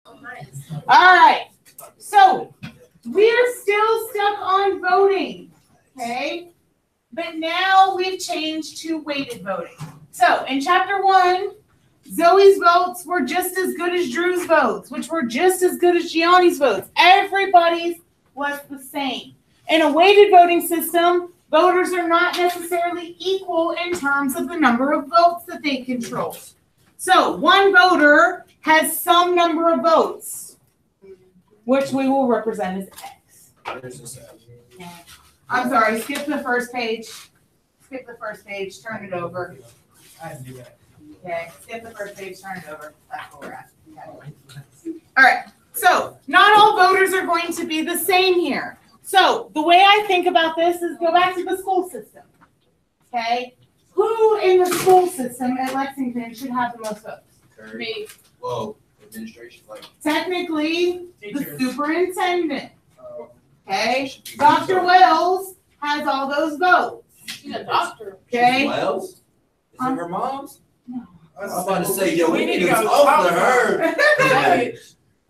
All right. So we're still stuck on voting, okay? But now we've changed to weighted voting. So in chapter 1, Zoe's votes were just as good as Drew's votes, which were just as good as Gianni's votes. Everybody's was the same. In a weighted voting system, voters are not necessarily equal in terms of the number of votes that they control. So one voter has some number of votes, which we will represent as X. I'm sorry, skip the first page. Skip the first page, turn it over. I didn't do that. Okay, skip the first page, turn it over. That's where we're at. Okay. All right, so not all voters are going to be the same here. So the way I think about this is go back to the school system. Okay, who in the school system at Lexington should have the most votes? Me. Whoa, administration, like Technically, the Teachers. superintendent. Okay, Dr. Wells has all those votes. She's a doctor. Okay. Wells? Is it her mom's? No. I was about to say, yo, we need to talk to her. And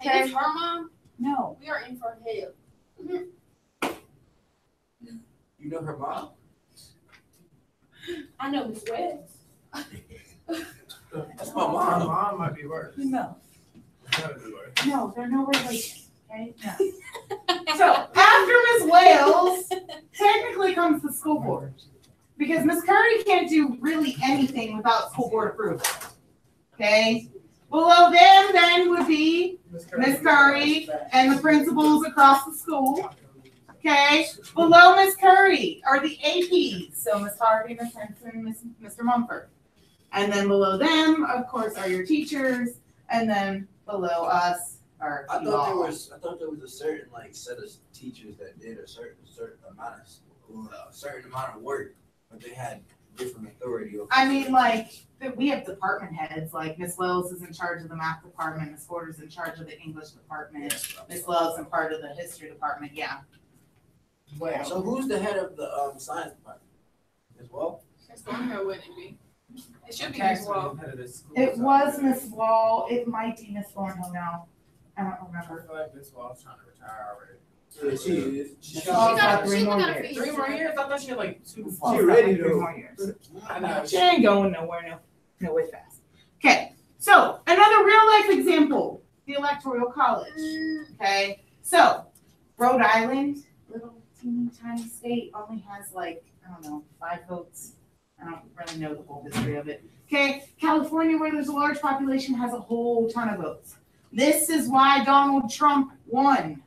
it's her mom? No. We are in for hell. You know her mom? I know Miss West. That's my My mom. mom might be worse. No. That would be worse. No, they're no relation. Okay. No. So after Miss Wales, technically comes the school board, because Miss Curry can't do really anything without school board approval. Okay. Below them then would be Miss Curry and the principals across the school. Okay. Below Miss Curry are the APs, so Miss Harvey, Miss Henson, Mr. Mumford. And then below them, of course, are your teachers, and then below us are I you thought all. there was a certain like set of teachers that did a certain amount of work, but they had different authority. I mean, like, we have department heads, like Miss Wells is in charge of the math department, Miss Porter's in charge of the English department, Miss Wells in part of the history department, yeah. Well, So who's the head of the science department? As well? Miss Thornhill wouldn't it be? It should be okay, Miss Wall. It was Miss Wall, it might be Miss Thornhill now, I don't I remember. feel like Miss Wall's trying to retire already. Yeah, she is. She's got- got she 3 more got a years. fee. 3 more years? I thought she had like 2. She's She got ready 3 though. more years. I know. She ain't going nowhere, no way fast. Okay, so another real life example, the Electoral College. Okay, so Rhode Island, little teeny tiny state, only has like, I don't know, 5 votes. I don't really know the whole history of it. Okay, California, where there's a large population, has a whole ton of votes. This is why Donald Trump won.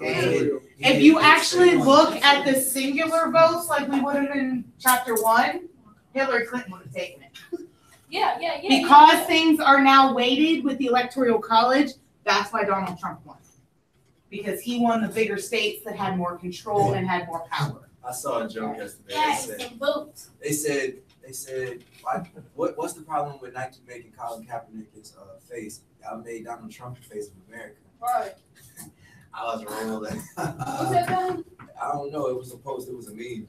Okay. If you actually look at the singular votes like we would have in chapter 1, Hillary Clinton would have taken it. Yeah. Because things are now weighted with the Electoral College, that's why Donald Trump won. Because he won the bigger states that had more control and had more power. I saw a joke yesterday. Yes, some votes. They said, what's the problem with Nike making Colin Kaepernick's face? I made Donald Trump the face of America. Right. I was rolling. What's that done? I don't know. It was a post. It was a meme.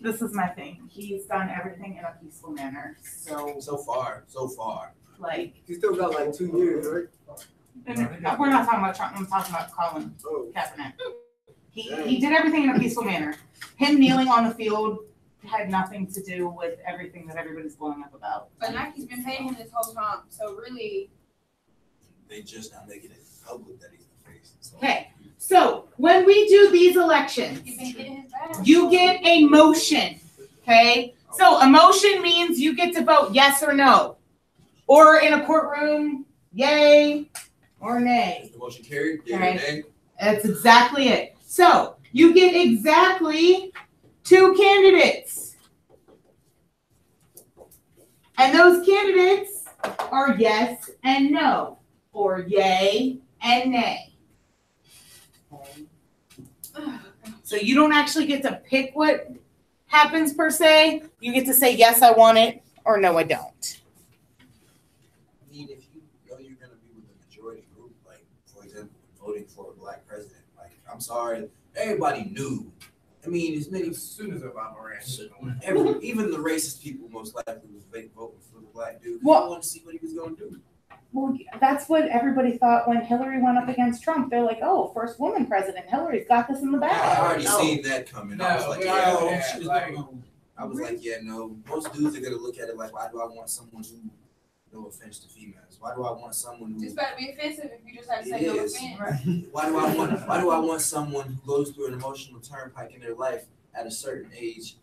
This is my thing. He's done everything in a peaceful manner. So So far. like, You still got like 2 years, right? and we're not talking about Trump, I'm talking about Colin Oh, Kaepernick. He did everything in a peaceful manner. Him kneeling on the field had nothing to do with everything that everybody's blowing up about. But Nike's been paying him this whole time, so really, They just not making it public that he's the face. So. Okay, so when we do these elections, he's been getting his bag. you get a motion, okay? So a motion means you get to vote yes or no. Or in a courtroom, yay or nay. Is the motion carried? Yeah, Okay. nay? That's exactly it. So you get exactly 2 candidates. And those candidates are yes and no, or yay and nay. Okay. So you don't actually get to pick what happens per se. You get to say, yes, I want it, or no, I don't. I mean, if you know you're going to be with the majority group, like, for example, voting for a black president, like, I'm sorry, everybody knew. I mean, as many, As soon as Obama ran, even the racist people most likely was voting for the black dude. Well- They want to see what he was going to do. Well, that's what everybody thought when Hillary went up against Trump. They're like, oh, first woman president. Hillary's got this in the I bag. already No. seen that coming. I was No, like, we yeah, already oh, had, shit. like- I was like, yeah, no. Most dudes are gonna look at it like, why do I want someone who, no offense to females, why do I want someone who? It's about to be offensive if you just have to say It no is. offense. Why do I want someone who goes through an emotional turnpike in their life at a certain age?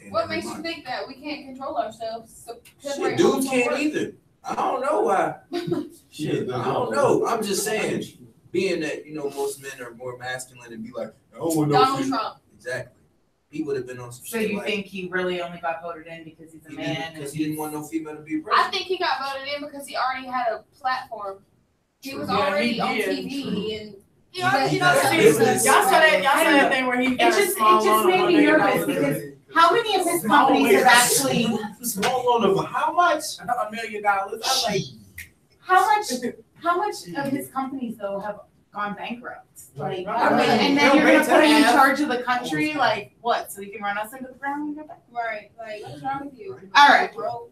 and What every makes you month? think that we can't control ourselves? So Shit, separate dudes home from can't work? either. I don't know why. Shit, I don't know. I'm just saying, being that most men are more masculine and be like, oh no, Donald Trump. exactly. He would have been on some So shit you like, think he really only got voted in because he's a man? because he didn't want no female to be I president. think he got voted in because he already had a platform. He was Yeah, already he on did. TV and He Y'all does saw business. that thing where he got just- a small it just loan made of me $1 nervous million. because how many of his companies have actually? Small loan of how much? $1 million. I was like, How much of his companies though have gone bankrupt? Like, I mean, and then Bill you're gonna Gates put him in has. charge of the country, like what? So he can run us into the ground and go back? right. Like, what's wrong with you? All right. Bro.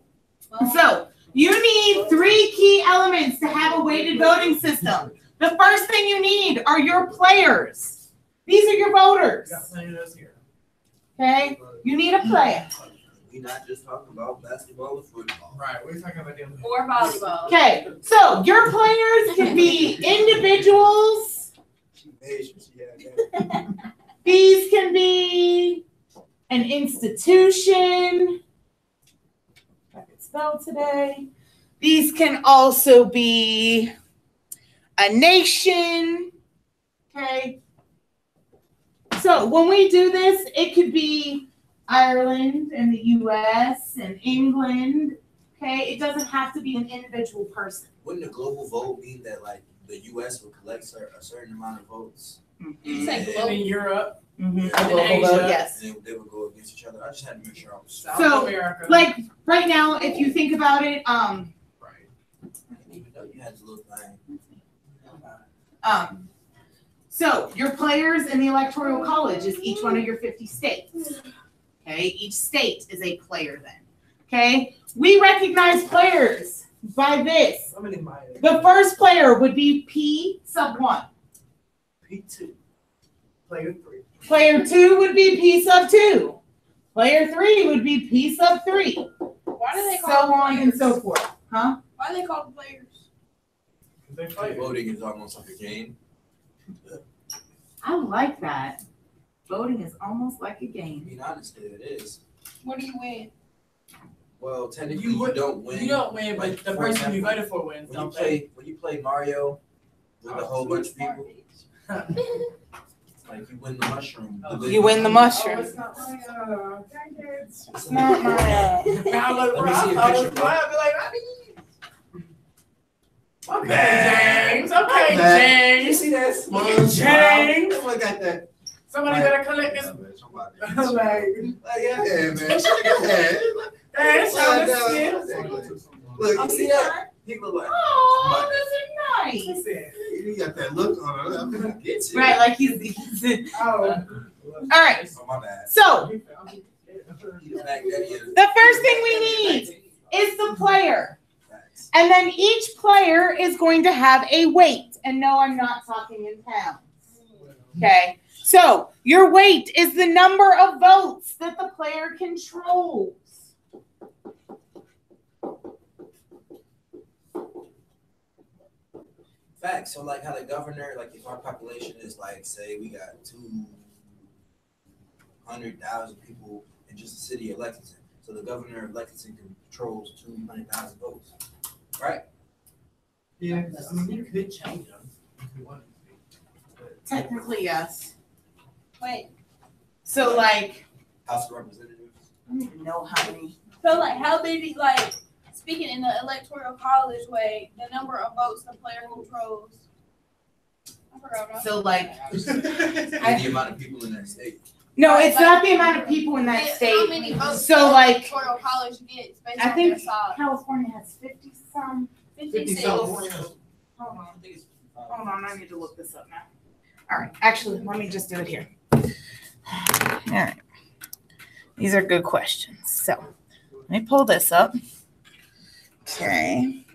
So you need 3 key elements to have a weighted voting system. The first thing you need are your players. These are your voters. got plenty of those here. Okay? You need a player. We not just talking about basketball or football. Right, we're talking about them. Or volleyball. Okay, so your players can be individuals. She made sure she had that. These can be an institution. I can spell today. These can also be a nation. Okay. So when we do this, it could be Ireland and the US and England. Okay. It doesn't have to be an individual person. Wouldn't a global vote mean that like the U.S. would collect a certain amount of votes? You say And And global. in Europe, Mm-hmm. Yeah. A global vote, yes. then they would go against each other. I just had to make sure I was. South So, America. Like right now, if you think about it, right. I didn't even know you had this little thing. So your players in the electoral college is each one of your 50 states. Okay, each state is a player then. Okay, we recognize players by this. How many miles? The first player would be P sub 1. P2. Player 3. Player 2 would be P sub 2. Player 3 would be P sub 3. Why do they So call them on and players? so forth. Huh? Why do they call them players? They play. Voting is almost like a game. I like that. Voting is almost like a game. Being honest, it is. What do you win? Well, technically, You you, would- don't win. You don't win, but Like, the for person you example, voted for wins, when you don't they? play Mario with a whole bunch of people, like you win the mushroom. Oh. You win the mushroom. Oh, it's not Mario. Dang it. It's not Mario. Now look, Let me see a bro, I picture, was bro. Mario, be like, I need. Okay, Man. James. Okay, Man. You James. see that? Look at James. Someone got that. Somebody better collect this. Like, Yeah, man. Hey, that's how this is. Look, you see that? He look like, Oh, this is nice. he got that look on him. I'm gonna get you. Right, like he's Oh. all right. Oh, my bad. So He's back that is. the first thing we need is the player. And then each player is going to have a weight. And no, I'm not talking in pounds. Okay. So your weight is the number of votes that the player controls. Facts. So like how the governor, like if our population is like, say we got 200,000 people in just the city of Lexington. So the governor of Lexington controls 200,000 votes. Right? Yeah, I mean, you could change them if you wanted to. Technically, yes. Wait. So like, House of Representatives. I don't even know how many. So like how many like speaking in the electoral college way, the number of votes the player controls. I forgot what So like, And the amount of people in that state. no, it's not the amount of people in that How state. many votes So, the like, electoral college gets based I on think their size? California has 50 some. 56. Hold on. Hold on, I need to look this up now. All right, actually, let me just do it here. All right. These are good questions. So let me pull this up. Okay.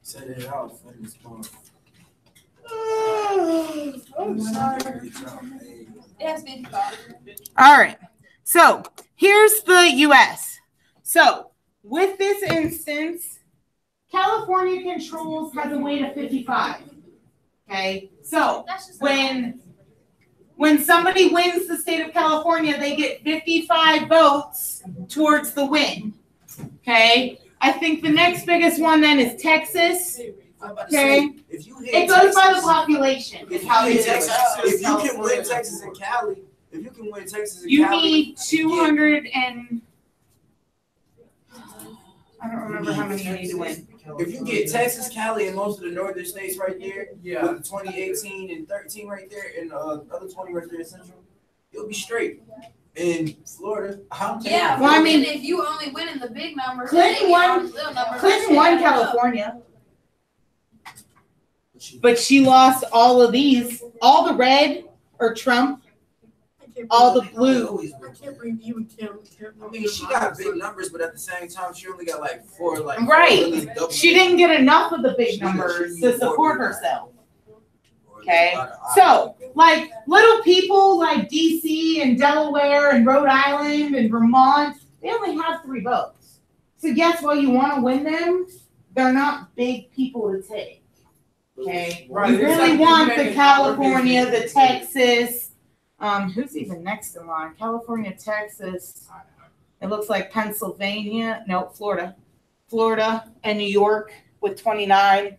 Set it out for this month. I'm sorry. It has 55. All right. So here's the U.S. So with this instance, California controls has a weight of 55. Okay. So That's just when somebody wins the state of California, they get 55 votes towards the win. Okay. I think the next biggest one then is Texas. Okay. If you It goes by the population. If Is how you you hit do Texas, it. if you can win Texas and Cali, if you can win Texas and You Cali, need 200 and I don't remember how many you need to win. if you get Texas, Cali, and most of the northern states right there, Yeah. with 2018 and 13 right there, and other 20 right there in Central, you'll be straight. In Florida, I'm telling Yeah, you. Well, I well, mean- if you only win in the big numbers, Clinton they get won- all the little numbers. Clinton won California, but she lost all of these. All the red or Trump, all the blue. I can't believe you and Kim. I mean, she got big numbers, but at the same time, she only got like four, like Right. really double- She didn't get enough of the big numbers to support herself. Okay. So, like little people like DC and Delaware and Rhode Island and Vermont, they only have 3 votes. So guess what? You want to win them? They're not big people to take. Okay. Right, You it's really like want you the make it California, more the big. Texas. Who's even next in line? California, Texas. It looks like Pennsylvania. No, Florida. Florida and New York with 29.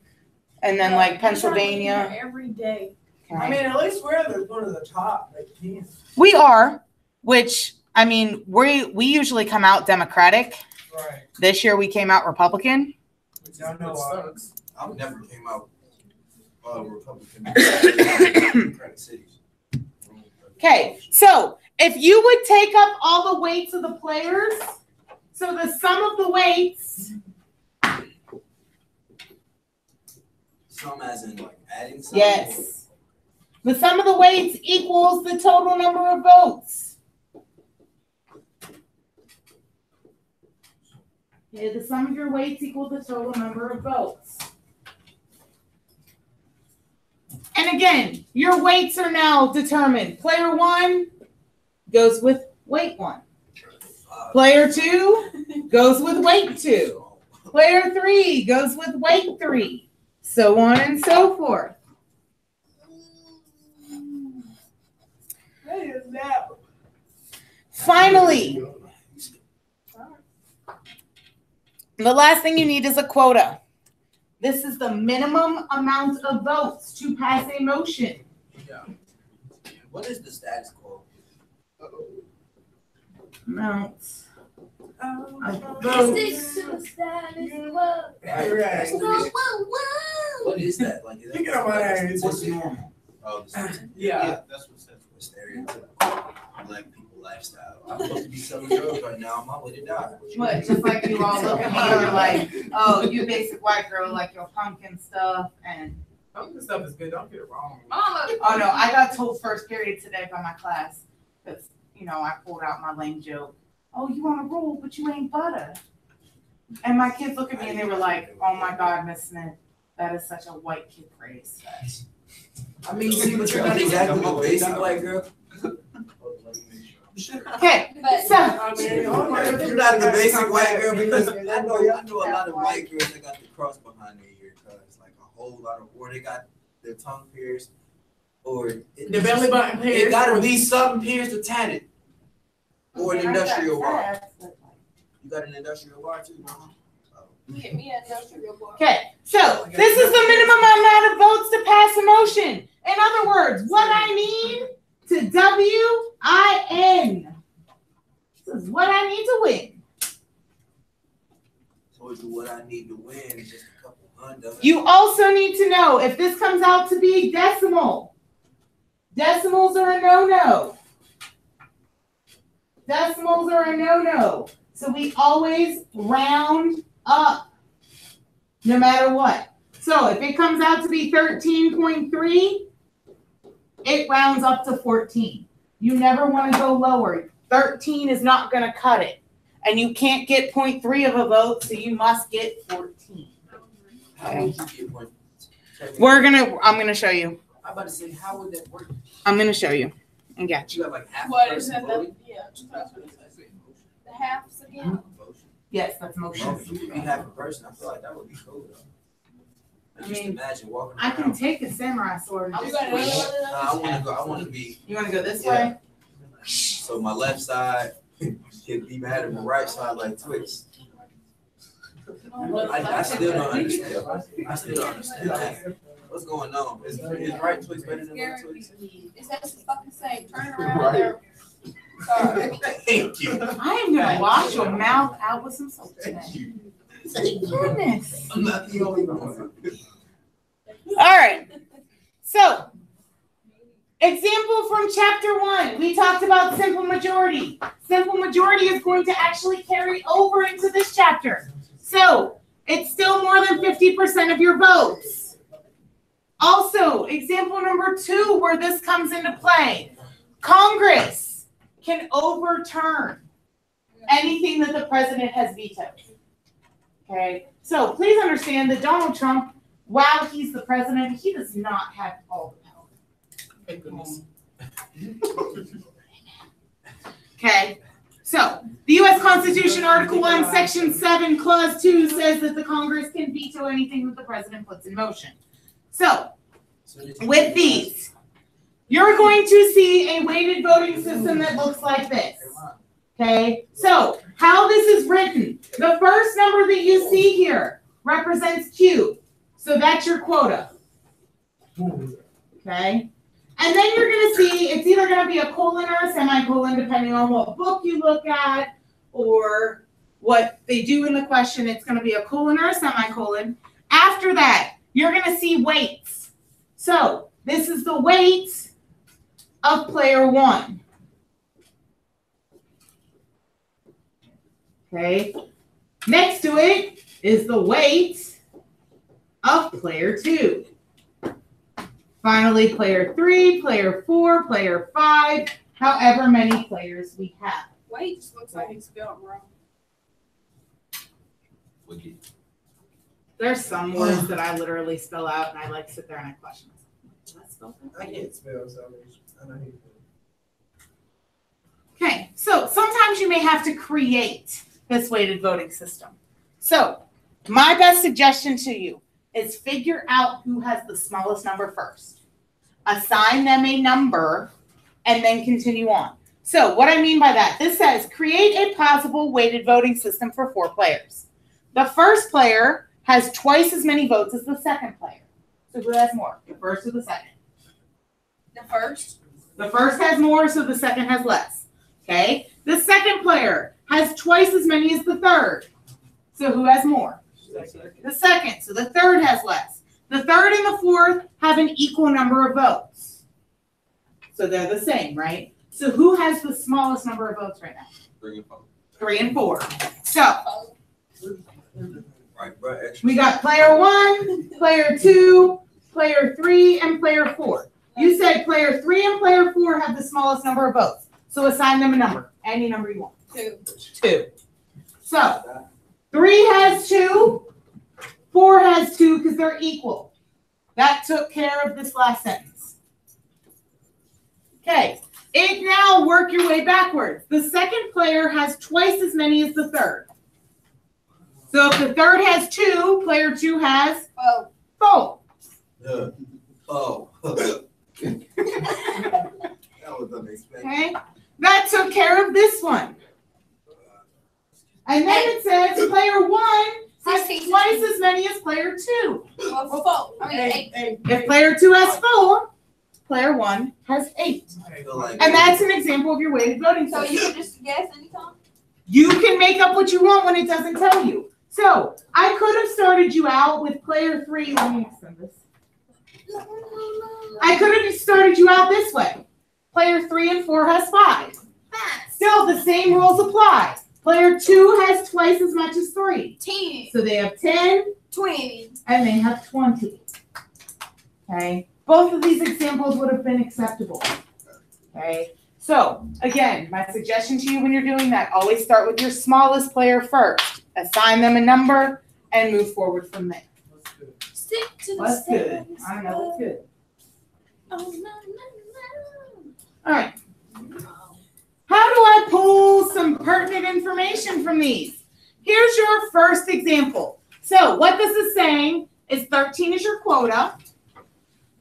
And then like Pennsylvania. Every day. I mean, at least we're one of the top, like 10. We are, which I mean, we usually come out Democratic. Right. This year we came out Republican. Which I know sucks. I never came out Republican. Democratic cities. Okay, so if you would take up all the weights of the players, so the sum of the weights, Some as in like adding some. yes, the sum of the weights equals the total number of votes. Okay, the sum of your weights equals the total number of votes. And again, your weights are now determined. Player 1 goes with weight 1. Player 2 goes with weight 2. Player 3 goes with weight 3. So on and so forth. Finally, the last thing you need is a quota. This is the minimum amount of votes to pass a motion. Yeah. What is the status quo? Amounts Oh, of Stick votes. to the status quo. Right. Whoa, whoa, whoa. What is that? Like, is You get on my ass. what's normal? Oh, Yeah. That's what's that. the stereotypical black people lifestyle. I'm supposed to be selling drugs right now. I'm way to die. What, just like you all look at me and are like, oh, you basic white girl, like your pumpkin stuff and Pumpkin stuff is good. Don't get it wrong. Mama. oh no, I got told first period today by my class because I pulled out my lame joke. Oh, you want to roll, but you ain't butter. And my kids look at me and they were like, oh my God, Miss Smith, that is such a white kid phrase. I mean, see, but you're not exactly the basic white girl. Okay, But so I mean, You're not the basic white girl because I know a lot of white girls that got the cross behind their ear, cause like a whole lot of, or they got their tongue pierced, or The belly button it pierced. gotta be something pierced or tatted, or an industrial bar. You got an industrial bar too, no? get me an industrial boy. Okay, so this is the minimum amount of votes to pass a motion. In other words, what I need to WIN. This is what I need to win. Told you what I need to win is just a couple hundred. You also need to know if this comes out to be decimal. Decimals are a no-no. Decimals are a no-no. So we always round up, no matter what. So if it comes out to be 13.3, it rounds up to 14. You never want to go lower. 13 is not going to cut it. And you can't get 0.3 of a vote, so you must get 14. How would you get one? I'm gonna show you. I'm about to say, how would that work? I'm gonna show you. I got you. You have like half What the is person that? voting? Yeah, the halves again. Yes, that's motion. Well, if you could be half a person, I feel like that would be cool though. I Just mean, imagine walking I around. can take a samurai sword. And I'm just gonna- swing it. I wanna go, I wanna be, You wanna go this Yeah. way? so my left side can be mad at my right side like Twix. I still don't understand. I still don't understand that. What's going on? Is right Twix better than left Twix? Is that the fucking same? Turn around there. Sorry. Thank you. I am gonna wash your mouth out with some soap today. Goodness. I'm not the only one. All right. So, example from chapter 1. We talked about simple majority. Simple majority is going to actually carry over into this chapter. So, it's still more than 50% of your votes. Also, example number 2, where this comes into play. Congress can overturn anything that the president has vetoed. Okay? So, please understand that Donald Trump, while he's the president, he does not have all the power. Thank goodness. Okay, so the U.S. Constitution, Article 1, Section 7, Clause 2 says that the Congress can veto anything that the president puts in motion. So, with these, you're going to see a weighted voting system that looks like this. Okay, so how this is written, the first number that you see here represents Q. So that's your quota. Okay. And then you're going to see it's either going to be a colon or a semicolon, depending on what book you look at or what they do in the question. It's going to be a colon or a semicolon. After that, you're going to see weights. So this is the weight of player 1. Okay. Next to it is the weight of player 2. Finally, player 3, player 4, player 5, however many players we have. Wait, just looks like it's spelled wrong. There's some words that I literally spell out and I like sit there and I question myself. Did I spell that? I can't spell salvation. I know you. Okay, so sometimes you may have to create this weighted voting system. So my best suggestion to you is figure out who has the smallest number first. Assign them a number and then continue on. So what I mean by that, this says create a plausible weighted voting system for 4 players. The first player has twice as many votes as the second player. So who has more, the first or the second? The first. The first has more, so the second has less. Okay? The second player has twice as many as the third. So who has more? The second. So the third has less. The third and the fourth have an equal number of votes. So they're the same, right? So who has the smallest number of votes right now? 3 and 4. 3 and 4. So Right, bro. we got player 1, player 2, player 3, and player 4. You said player 3 and player 4 have the smallest number of votes. So assign them a number. Any number you want. 2. 2. So 3 has 2. 4 has 2 because they're equal. That took care of this last sentence. Okay. Now work your way backwards. The second player has twice as many as the third. So if the third has 2, player 2 has 4. Oh. That was unexpected. Okay. That took care of this one. And then it says player 1 has twice as many as player 2. Well, 4. I mean, 8. If player 2 has 4, player 1 has 8. I feel like And that's an example of your weighted voting So system. you can just guess anytime? You can make up what you want when it doesn't tell you. So I could have started you out with player 3. Let me extend this. I could have started you out this way. Player 3 and 4 has 5. Still, the same rules apply. Player 2 has twice as much as 3. 10. So they have 10, 20. and they have 20. Okay? Both of these examples would have been acceptable. Okay? So, again, my suggestion to you when you're doing that, always start with your smallest player first. Assign them a number and move forward from there. That's good. Stick to the That's good. status I know it's good. quo. Oh, no. All right. How do I pull some pertinent information from these? Here's your first example. So what this is saying is 13 is your quota.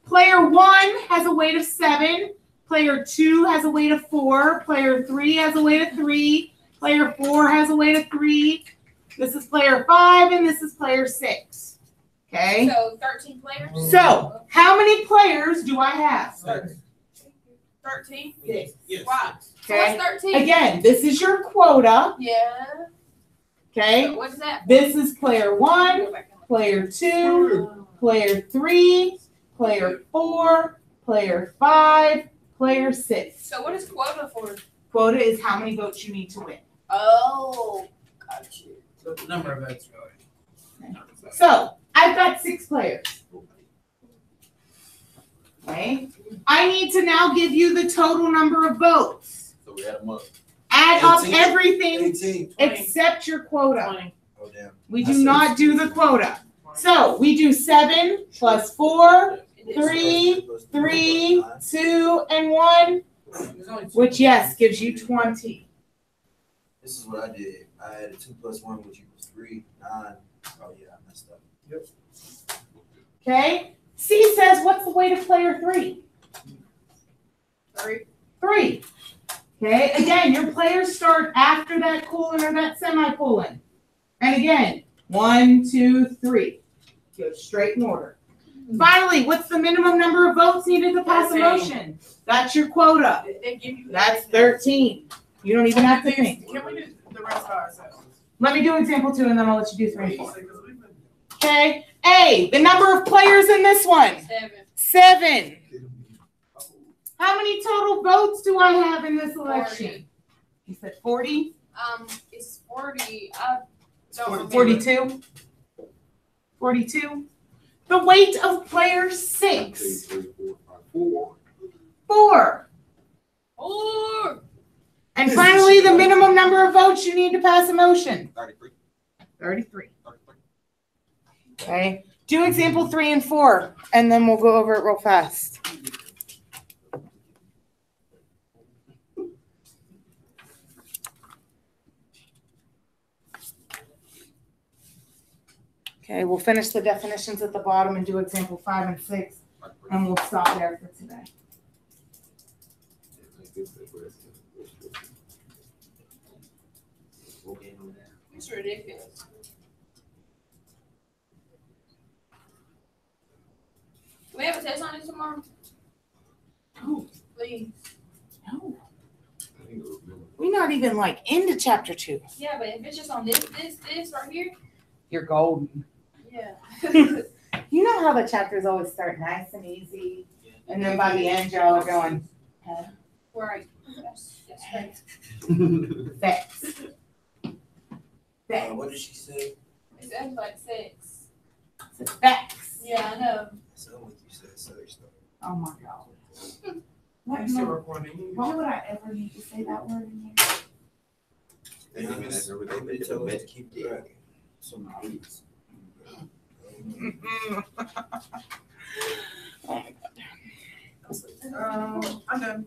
Player 1 has a weight of 7. Player 2 has a weight of 4. Player 3 has a weight of 3. Player 4 has a weight of 3. This is player 5, and this is player 6. Okay? So 13 players? So, how many players do I have? 13? Six. Yes. Wow. So Okay? what's 13? Again, this is your quota. Yeah. Okay? So what's that? This is player 1, Go back and look. player 2, player 3, player 4, player 5, player 6. So what is quota for? Quota is how many votes you need to win. Oh, got you. So the number of votes going. So, I've got 6 players. Okay? I need to now give you the total number of votes. So we add them up. Add up 18. everything 18. except your quota. 20. Oh, damn. We I do said not do the quota. So, we do 7 plus 4, 3, 3, 2, and 1, There's only 2. which, yes, gives you 20. This is what I did. I added 2 plus 1, which equals 3, 9. Oh, yeah, I messed up. Okay? C says, what's the weight of player 3? 3. 3. Okay? Again, your players start after that colon or that semicolon. And again, 1, 2, 3. Go straight in order. Finally, what's the minimum number of votes needed to pass a 13. motion? That's your quota. They give you That's 13. You don't even have to think. Can we do the rest by ourselves? Let me do example 2 and then I'll let you do 3 and 4. Okay? A, the number of players in this one. 7. 7. How many total votes do I have in this election? 40. You said 40? It's 40. I don't remember. 42? 42? The weight of player 6. 4. 4. And finally, the minimum number of votes you need to pass a motion. 33. 33. Okay. Do example 3 and 4, and then we'll go over it real fast. Okay, we'll finish the definitions at the bottom and do example 5 and 6, and we'll stop there for today. It's ridiculous. Do we have a test on it tomorrow? No. Please. No. We're not even like into chapter 2. Yeah, but if it's just on this right here, You're golden. yeah. You know how the chapters always start nice and easy, and then by the end, y'all are going, huh? Right. That's right. Facts. Facts. What did she say? It's acting like 6. Facts. Yeah, I know. Sound like you said sex though. Oh my God. I'm still recording. Why would I ever need to say that word in here? They tell us to keep track. Some beats. Oh my God. I'm done.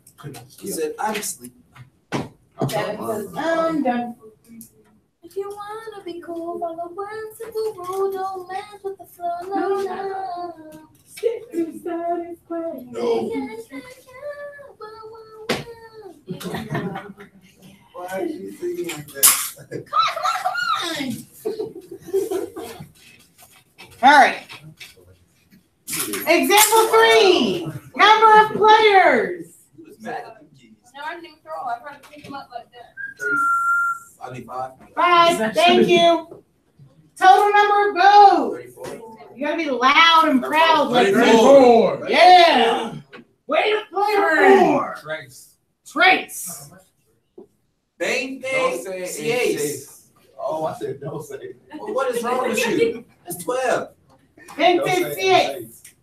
She said, I'm asleep. I'm done. If you wanna be cool, follow one simple rule. Don't mess with the flow. No, no. Stick to status quo. No. Why are you singing like that? All right. Example 3. Number of players. He was mad at them keys. No, I didn't even throw. I tried to pick them up like that. 35. 5. Thank you. Total number of votes. 34. You gotta be loud and proud. Like 34. Yeah. Way to play 4. Trace. Traits. Bang, Don't bang, say CAs. Oh, I said don't say it. Well, what is wrong with you? That's 12. Then Don't say it, 58.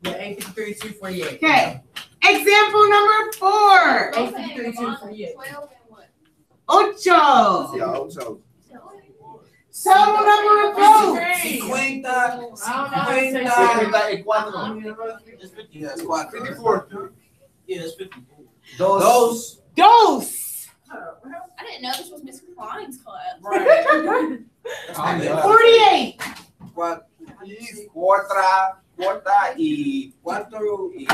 Yeah, 83, 248. Okay. Example number 4. 83, 248. 12 and what? Ocho. Yeah, Ocho. Total number of votes. See, Queen, Cuenta. I don't know how to say Yeah, it's quite 54. Yeah, it's 54. Those. I didn't know this was Miss Klein's class. Right. 48. Cuarta y Cuatro. You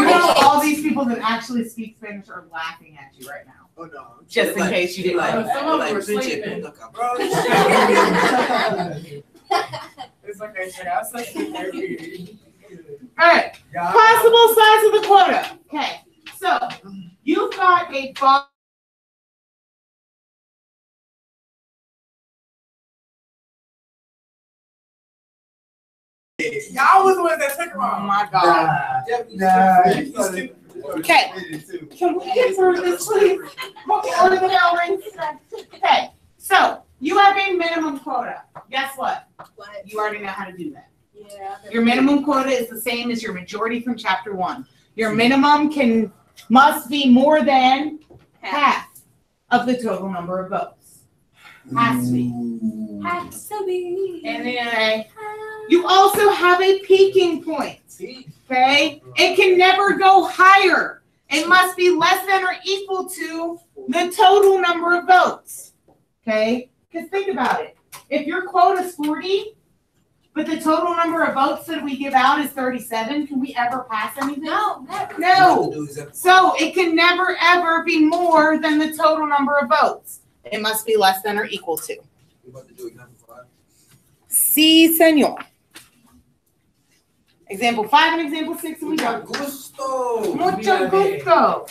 know, all these people that actually speak Spanish are laughing at you right now. Oh no. Just in case you didn't know. Some of them were sleeping. Bro, It's okay, check out something therapy. All right. Possible size of the quota. Okay. So you've got a box. Y'all was the ones that took them Oh off. my God. Okay. Can we get through this, please? Before the bell rings. Okay. So you have a minimum quota. Guess what? What? You already know how to do that. Yeah. Your minimum quota is the same as your majority from chapter 1. Your minimum must be more than half of the total number of votes. Has to be. Has to be. And then you also have a peaking point. Okay? It can never go higher. It must be less than or equal to the total number of votes. Okay? Because think about it. If your quota is 40, but the total number of votes that we give out is 37, can we ever pass anything? No, never. No. So it can never, ever be more than the total number of votes. It must be less than or equal to. We're about to do example 5. Sí, señor. Example 5 and example 6, and we go. Gusto. Mucho gusto.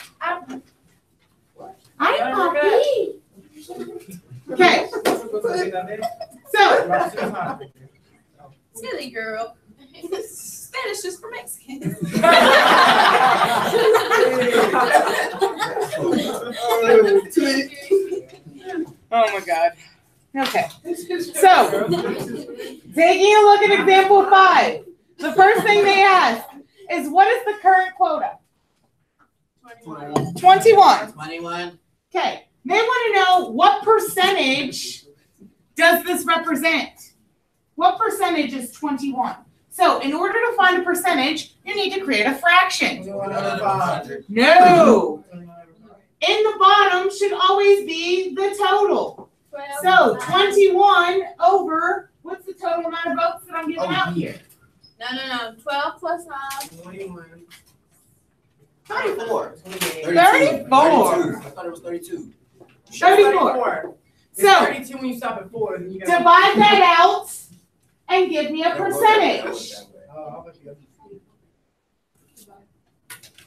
Ay, papi. Okay, so Silly girl. Spanish is for Mexicans. oh my God. Okay, so taking a look at example 5, the first thing they ask is what is the current quota? 21. 21. Okay, they want to know what percentage does this represent? What percentage is 21? So in order to find a percentage, you need to create a fraction. No. In the bottom should always be the total. So 21 over, what's the total amount of votes that I'm giving out here? No. 12 plus 9. 21. 34. 32. 34. I thought it was 32. 34. It's So 32 when you stop at 4. Then you got divide that out and give me a percentage.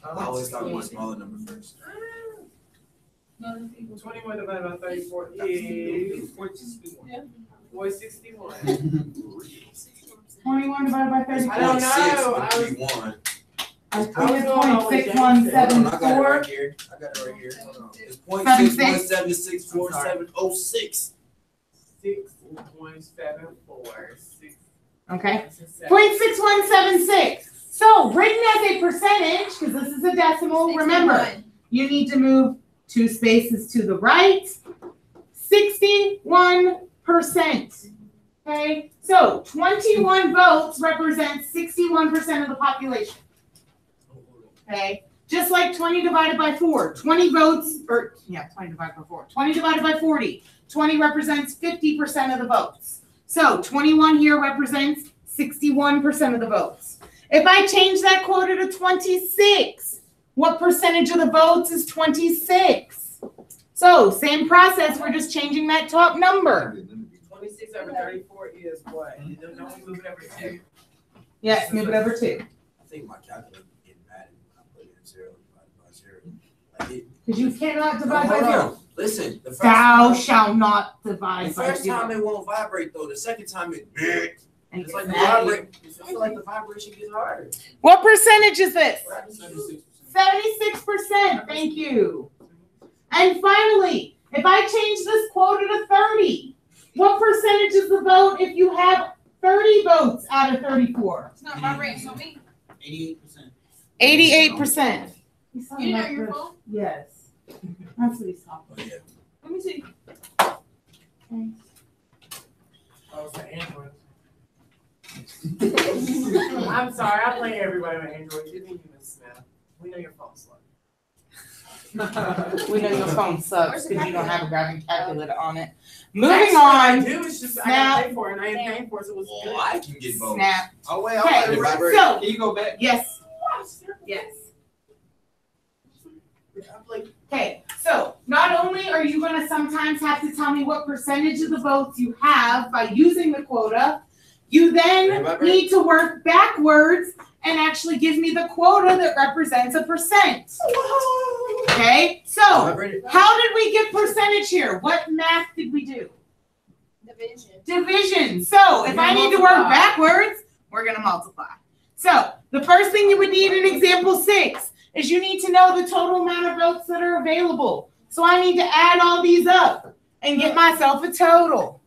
I always start with a smaller number first. 21 divided by 34 is 461. 21 divided by 34. I don't know. I was I think I was it's going all the way down. 0.6174. I got it right here. Hold on. It's 0.617640706. 6.74. Okay. 0.6176. So written as a percentage, because this is a decimal, remember, you need to move 2 spaces to the right. 61%. Okay. So 21 votes represent 61% of the population. Okay. Just like 20 divided by 4. 20 votes, 20 divided by 4. 20 divided by 40. 20 represents 50% of the votes. So 21 here represents 61% of the votes. If I change that quota to 26, what percentage of the votes is 26? So same process, we're just changing that top number. 26 over 34 is what? Don't we move it over 2? Yes, move it over 2. I think my calculator getting mad at me when I put in 0 divided by 0. Like Because you cannot divide by 0. Listen, the first Thou time, shalt not the divide by first 0. time it won't vibrate though. The second time it And it's like the exactly. vibration. I feel like the vibration gets harder. What percentage is this? 76%. 76%. Thank you. And finally, if I change this quota to 30, what percentage is the vote if you have 30 votes out of 34? It's not vibrating on me. 88%. 88%. You know your phone? Yes. That's what he's talking Oh yeah. Let me see. about. Oh, it's the Android. I'm sorry, I blame everybody on Android. You didn't even snap. We know your phone's slow. We know your phone sucks because you don't have a graphing calculator on it. Actually, Moving I on. do, it's just I Snap. gotta pay for it and I ain't paying for it, so it's Well, good. I can get both. Snap. Oh wait, Okay, oh wait. so- Can you go back? Yes. Yes. Okay, so not only are you gonna sometimes have to tell me what percentage of the votes you have by using the quota, you then need to work backwards and actually give me the quota that represents a percent. Okay, so how did we get percentage here? What math did we do? Division. Division. So if I need to work backwards, we're gonna multiply. So the first thing you would need in example 6 is you need to know the total amount of votes that are available. So I need to add all these up and get myself a total.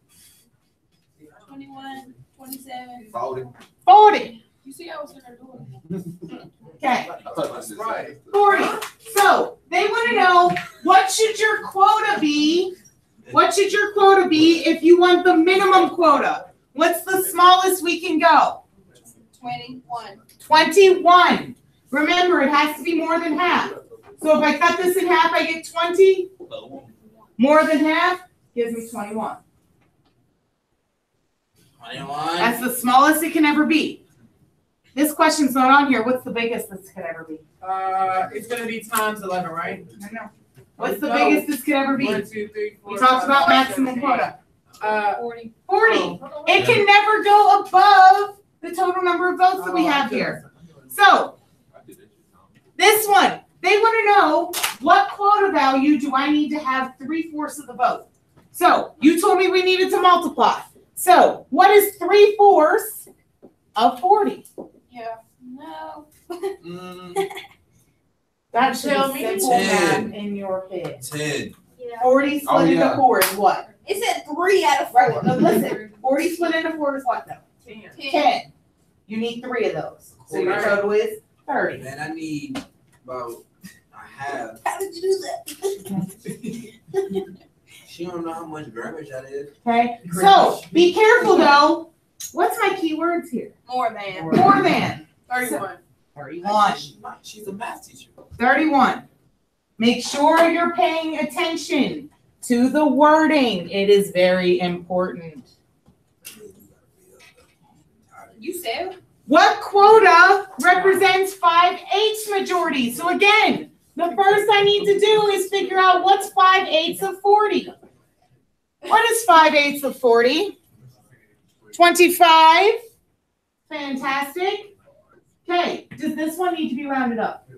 21, 27. 40. You see, I was in there doing it. Okay, That's right. 40. So they want to know, what should your quota be? What should your quota be if you want the minimum quota? What's the smallest we can go? 21. 21. Remember, it has to be more than half. So if I cut this in half, I get 20. More than half gives me 21. 21. That's the smallest it can ever be. This question's not on here. What's the biggest this could ever be? It's gonna be times 11, right? I know. What's the biggest this could ever be? 1, 2, 3, 4. We talked about 5, maximum 6, 7, quota. 40. 40. It can never go above the total number of votes that we have here. So this one, they want to know, what quota value do I need to have 3/4 of the vote? So you told me we needed to multiply. So what is 3/4 of 40? Yeah. No. That should Tell be me. simple math in your head. 10. Yeah. 40 split Oh, into yeah. 4 is what? It said 3 out of Right, 4. no, listen, 40 split into 4 is what though? 10. 10. You need 3 of those. So your Right. total is 30. Man, I need about a half. How did you do that? She don't know how much grammage that is. Okay, so be careful though. What's my keywords here? More than. More than 31. 31. She's a math teacher. 31. Make sure you're paying attention to the wording. It is very important. You said? What quota represents 5/8 majority? So again, the first I need to do is figure out what's 5/8 of 40. What is 5/8 of 40? 25. Fantastic. Okay, does this one need to be rounded up?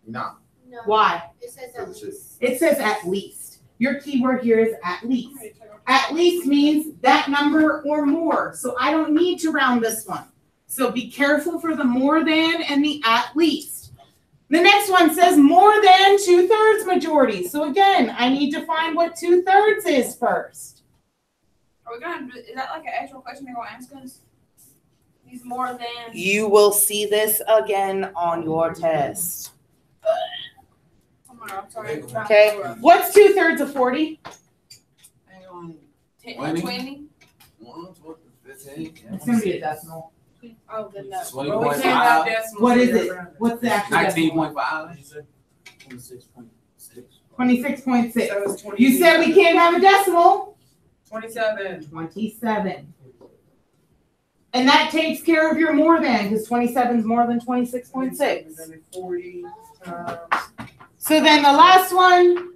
No. No. Why? It says at least. It says at least. Your keyword here is at least. At least means that number or more. So I don't need to round this one. So be careful for the more than and the at least. The next one says more than 2/3 majority. So again, I need to find what 2/3 is first. Are we gonna do, is that like an actual question they're gonna ask us? These more than. You will see this again on your test. Oh my God, I'm sorry. Okay. What's 2/3 of 40? Hang on. 20? 1, 15. It's gonna be a decimal. Oh, then no. Well, we can't have 20.5. decimals. What is in there it? around What's the actual decimal? 19.5. 26.6. 26.6. So it's 20. You said we can't have a decimal. 27. 27. And that takes care of your more than, because 27 is more than 26.6. Then 40 times. So then the last one,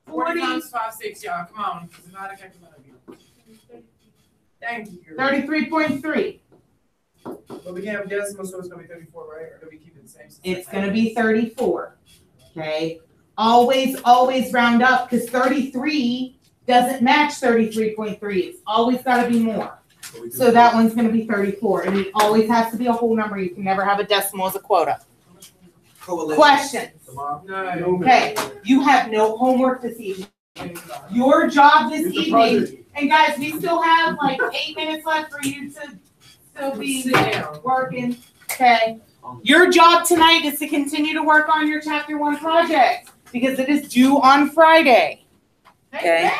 40 40, times 5, 6, y'all. Come on. It's not a calculator. Thank you. 33.3. But we can have decimals, so it's gonna be 34, right? Or do we keep it the same? It's gonna be 34, okay? Always, always round up, because 33 doesn't match 33.3. It's always gotta be more. So that one's gonna be 34, and it always has to be a whole number. You can never have a decimal as a quota. Coalition. Questions? No. Okay, you have no homework this evening. Your job this evening, and guys, we still have like 8 minutes left for you to still be Sit down. working, okay? Your job tonight is to continue to work on your chapter 1 project, because it is due on Friday. Okay?